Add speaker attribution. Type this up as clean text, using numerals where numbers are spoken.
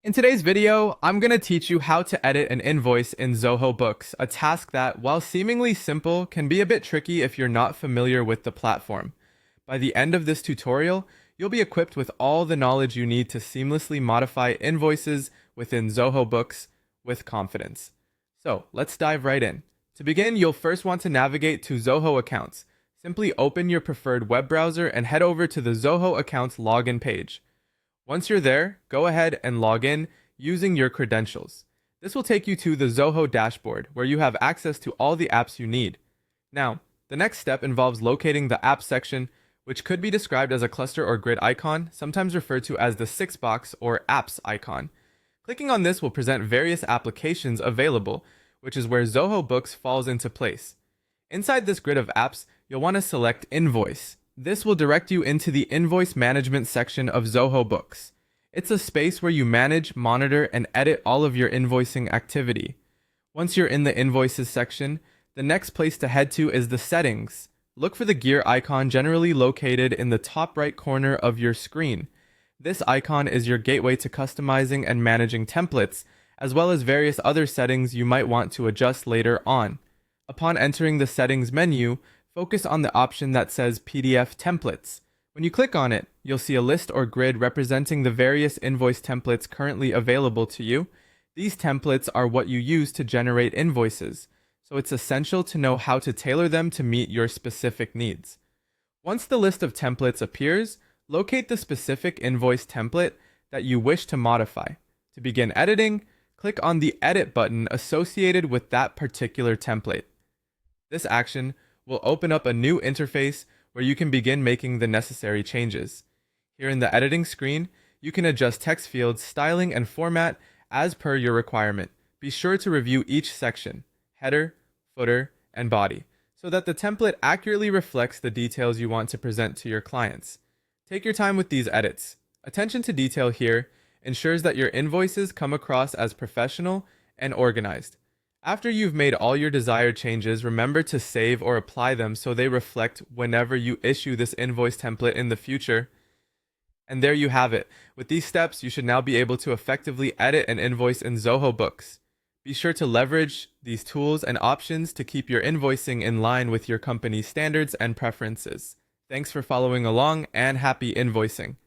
Speaker 1: In today's video, I'm going to teach you how to edit an invoice in Zoho Books, a task that, while seemingly simple, can be a bit tricky if you're not familiar with the platform. By the end of this tutorial, you'll be equipped with all the knowledge you need to seamlessly modify invoices within Zoho Books with confidence. So, let's dive right in. To begin, you'll first want to navigate to Zoho Accounts. Simply open your preferred web browser and head over to the Zoho Accounts login page. Once you're there, go ahead and log in using your credentials. This will take you to the Zoho dashboard, where you have access to all the apps you need. Now, the next step involves locating the Apps section, which could be described as a cluster or grid icon, sometimes referred to as the 6-box or Apps icon. Clicking on this will present various applications available, which is where Zoho Books falls into place. Inside this grid of apps, you'll want to select Invoice. This will direct you into the Invoice Management section of Zoho Books. It's a space where you manage, monitor, and edit all of your invoicing activity. Once you're in the Invoices section, the next place to head to is the Settings. Look for the gear icon generally located in the top right corner of your screen. This icon is your gateway to customizing and managing templates, as well as various other settings you might want to adjust later on. Upon entering the Settings menu, focus on the option that says PDF Templates. When you click on it, you'll see a list or grid representing the various invoice templates currently available to you. These templates are what you use to generate invoices, so it's essential to know how to tailor them to meet your specific needs. Once the list of templates appears, locate the specific invoice template that you wish to modify. To begin editing, click on the Edit button associated with that particular template. This action will open up a new interface where you can begin making the necessary changes. Here in the editing screen, you can adjust text fields, styling, and format as per your requirement. Be sure to review each section, header, footer, and body, so that the template accurately reflects the details you want to present to your clients. Take your time with these edits. Attention to detail here ensures that your invoices come across as professional and organized. After you've made all your desired changes, remember to save or apply them so they reflect whenever you issue this invoice template in the future. And there you have it. With these steps, you should now be able to effectively edit an invoice in Zoho Books. Be sure to leverage these tools and options to keep your invoicing in line with your company's standards and preferences. Thanks for following along, and happy invoicing.